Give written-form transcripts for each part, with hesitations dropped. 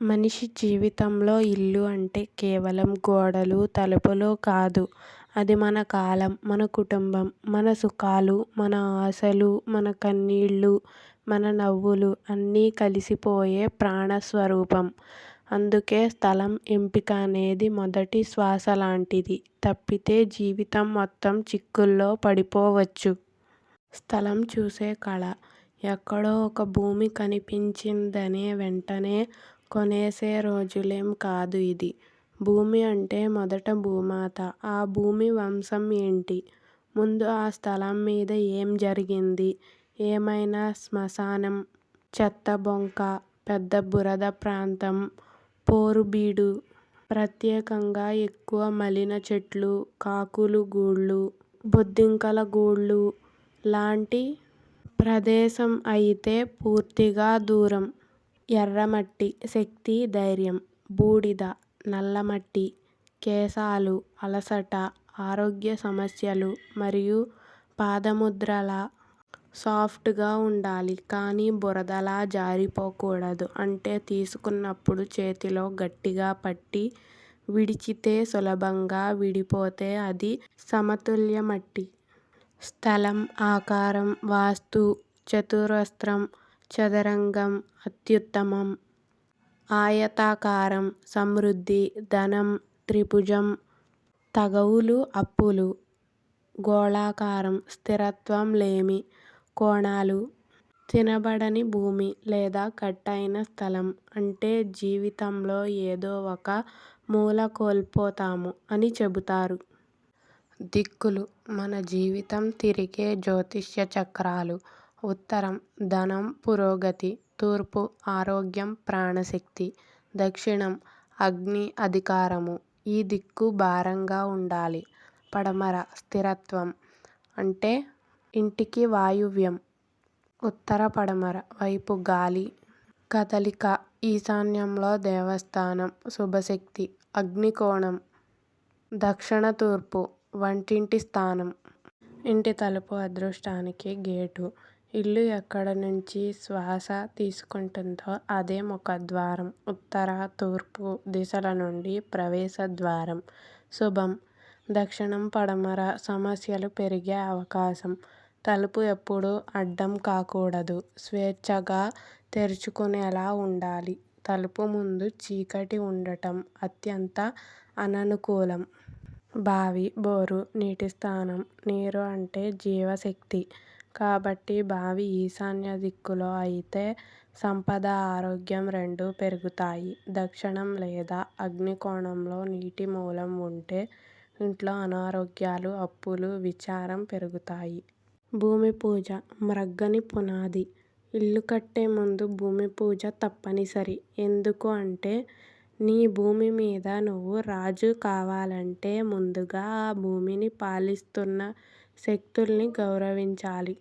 మనిషి జీవితంలో ఇల్లు అంటే కేవలం గోడలు, తలుపులు కాదు. అది మన కాలం, మన కుటుంబం, మన సుఖాలు, మన ఆశలు, మన కన్నీళ్ళు, మన నవ్వులు అన్నీ కలిసిపోయే ప్రాణస్వరూపం. అందుకే స్థలం ఎంపిక అనేది మొదటి శ్వాస లాంటిది. తప్పితే జీవితం మొత్తం చిక్కుల్లో పడిపోవచ్చు. స్థలం చూసే కళ. ఎక్కడో ఒక భూమి కనిపించిందనే వెంటనే కొనేసే రోజులేం కాదు ఇది. భూమి అంటే మొదట భూమాత. ఆ భూమి వంశం ఏంటి? ముందు ఆ స్థలం మీద ఏం జరిగింది? ఏమైనా శ్మశానం, చెత్త బొంక, పెద్ద బురద ప్రాంతం, పోరుబీడు, ప్రత్యేకంగా ఎక్కువ మలిన చెట్లు, కాకులు గూళ్ళు, బొద్దింకల గూళ్ళు లాంటి ప్రదేశం అయితే పూర్తిగా దూరం. ఎర్రమట్టి శక్తి, ధైర్యం. బూడిద, నల్లమట్టి కేశాలు, అలసట, ఆరోగ్య సమస్యలు మరియు పాదముద్రల సాఫ్ట్గా ఉండాలి. కానీ బురదలా జారిపోకూడదు. అంటే తీసుకున్నప్పుడు చేతిలో గట్టిగా పట్టి విడిచితే సులభంగా విడిపోతే అది సమతుల్య మట్టి. స్థలం ఆకారం, వాస్తు, చతురస్రం, చదరంగం అత్యుత్తమం. ఆయతాకారం సమృద్ధి, ధనం, త్రిభుజం తగవులు, అప్పులు. గోళాకారం స్థిరత్వం, లేమి, కోణాలు. తినబడని భూమి లేదా కట్ అయిన స్థలం అంటే జీవితంలో ఏదో ఒక మూల కోల్పోతాము అని చెబుతారు. దిక్కులు మన జీవితం తిరిగే జ్యోతిష్య చక్రాలు. ఉత్తరం ధనం, పురోగతి. తూర్పు ఆరోగ్యం, ప్రాణశక్తి. దక్షిణం అగ్ని, అధికారము. ఈ దిక్కు భారంగా ఉండాలి. పడమర స్థిరత్వం అంటే ఇంటికి వాయువ్యం. ఉత్తర పడమర వైపు గాలి, కదలిక. ఈశాన్యంలో దేవస్థానం, శుభశక్తి, అగ్నికోణం. దక్షిణ తూర్పు వంటింటి స్థానం. ఇంటి తలుపు అదృష్టానికి గేటు. ఇల్లు ఎక్కడ నుంచి శ్వాస తీసుకుంటుందో అదే ముఖద్వారం. ఉత్తర, తూర్పు దిశల నుండి ప్రవేశ ద్వారం. శుభం దక్షిణం, పడమర సమస్యలు పెరిగే అవకాశం. తలుపు ఎప్పుడూ అడ్డం కాకూడదు. స్వేచ్ఛగా తెరుచుకునేలా ఉండాలి. తలుపు ముందు చీకటి ఉండటం అత్యంత అననుకూలం. బావి, బోరు నీటి స్థానం. నీరు అంటే జీవశక్తి. కాబట్టి బావి ఈశాన్య దిక్కులో అయితే సంపద, ఆరోగ్యం రెండూ పెరుగుతాయి. దక్షిణం లేదా అగ్నికోణంలో నీటి మూలం ఉంటే ఇంట్లో అనారోగ్యాలు, అప్పులు, విచారం పెరుగుతాయి. భూమి పూజ మ్రగ్గని పునాది. ఇల్లు కట్టే ముందు భూమి పూజ తప్పనిసరి. ఎందుకు అంటే నీ భూమి మీద నువ్వు రాజు కావాలంటే ముందుగా ఆ భూమిని పాలిస్తున్న శక్తుల్ని గౌరవించాలి.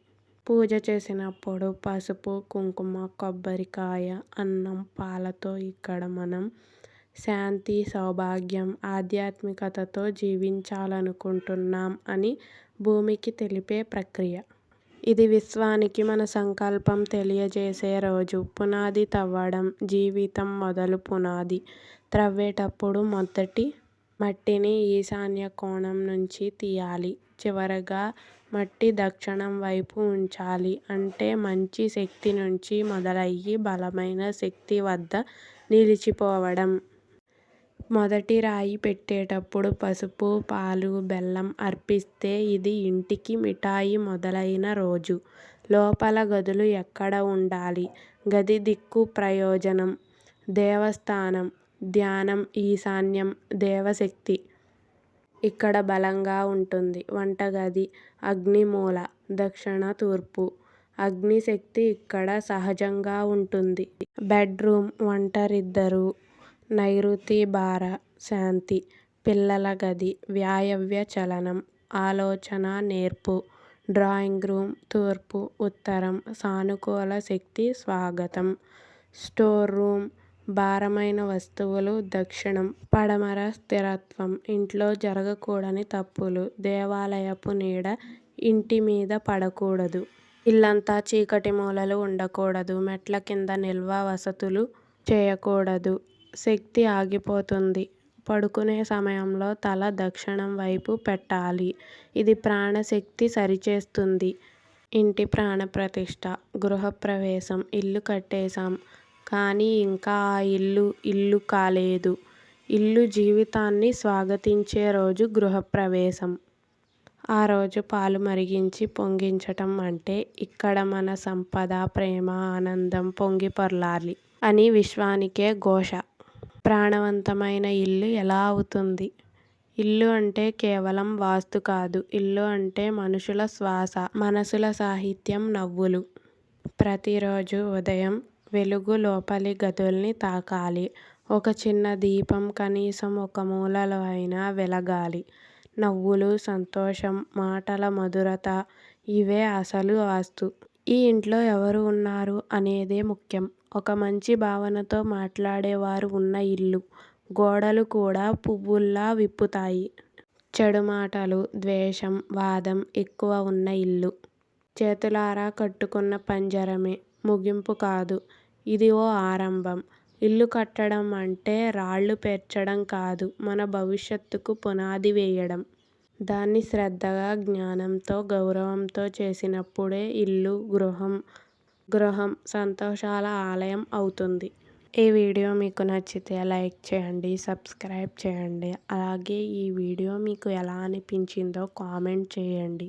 పూజ చేసినప్పుడు పసుపు, కుంకుమ, కొబ్బరికాయ, అన్నం, పాలతో ఇక్కడ మనం శాంతి, సౌభాగ్యం, ఆధ్యాత్మికతతో జీవించాలనుకుంటున్నాం అని భూమికి తెలిపే ప్రక్రియ. ఇది విశ్వానికి మన సంకల్పం తెలియజేసే రోజు. పునాది తవ్వడం జీవితం మొదలు పునాది త్రవ్వేటప్పుడు మొదటి మట్టిని ఈశాన్య కోణం నుంచి తీయాలి. చివరగా మట్టి దక్షిణం వైపు ఉంచాలి. అంటే మంచి శక్తి నుంచి మొదలయ్యి బలమైన శక్తి వద్ద నిలిచిపోవడం. మొదటి రాయి పెట్టేటప్పుడు పసుపు, పాలు, బెల్లం అర్పిస్తే ఇది ఇంటికి మిఠాయి మొదలైన రోజు. లోపల గదులు ఎక్కడ ఉండాలి? గది దిక్కు ప్రయోజనం. దేవస్థానం ధ్యానం ఈశాన్యం. దేవశక్తి ఇక్కడ బలంగా ఉంటుంది. వంటగది అగ్నిమూల దక్షిణ తూర్పు. అగ్ని శక్తి ఇక్కడ సహజంగా ఉంటుంది. బెడ్రూమ్ ఒంటరిద్దరు, నైరుతి భార, శాంతి. పిల్లల గది వాయవ్య చలనం, ఆలోచన, నేర్పు. డ్రాయింగ్ రూమ్ తూర్పు. ఉత్తరం సానుకూల శక్తి, స్వాగతం. స్టోర్ రూమ్ భారమైన వస్తువులు, దక్షిణం. పడమర స్థిరత్వం. ఇంట్లో జరగకూడని తప్పులు. దేవాలయపు నీడ ఇంటి మీద పడకూడదు. ఇల్లంతా చీకటి మూలలు ఉండకూడదు. మెట్ల కింద నిల్వ వసతులు చేయకూడదు. శక్తి ఆగిపోతుంది. పడుకునే సమయంలో తల దక్షిణం వైపు పెట్టాలి. ఇది ప్రాణశక్తి సరిచేస్తుంది. ఇంటి ప్రాణప్రతిష్ఠ, గృహప్రవేశం. ఇల్లు కట్టేశాం. కానీ ఇంకా ఆ ఇల్లు కాలేదు. ఇల్లు జీవితాన్ని స్వాగతించే రోజు గృహప్రవేశం. ఆ రోజు పాలు మరిగించి పొంగించటం అంటే ఇక్కడ మన సంపద, ప్రేమ, ఆనందం పొంగి పొర్లాలి అని విశ్వానికే ఘోష. ప్రాణవంతమైన ఇల్లు ఎలా అవుతుంది? ఇల్లు అంటే కేవలం వాస్తు కాదు. ఇల్లు అంటే మనుషుల శ్వాస, మనసుల సాహిత్యం, నవ్వులు. ప్రతిరోజు ఉదయం వెలుగు లోపలి గదుల్ని తాకాలి. ఒక చిన్న దీపం కనీసం ఒక మూలలో అయినా వెలగాలి. నవ్వులు, సంతోషం, మాటల మధురత ఇవే అసలు వాస్తు. ఈ ఇంట్లో ఎవరు ఉన్నారు అనేదే ముఖ్యం. ఒక మంచి భావనతో మాట్లాడేవారు ఉన్న ఇల్లు గోడలు కూడా పువ్వుల్లా విప్పుతాయి. చెడు మాటలు, ద్వేషం, వాదం ఎక్కువ ఉన్న ఇల్లు చేతులారా కట్టుకున్న పంజరమే, ముగింపు కాదు. ఇది ఓ ఆరంభం. ఇల్లు కట్టడం అంటే రాళ్ళు పేర్చడం కాదు, మన భవిష్యత్తుకు పునాది వేయడం. దాన్ని శ్రద్ధగా, జ్ఞానంతో, గౌరవంతో చేసినప్పుడే ఇల్లు, గృహం సంతోషాల ఆలయం అవుతుంది. ఈ వీడియో మీకు నచ్చితే లైక్ చేయండి, సబ్స్క్రైబ్ చేయండి. అలాగే ఈ వీడియో మీకు ఎలా అనిపించిందో కామెంట్ చేయండి.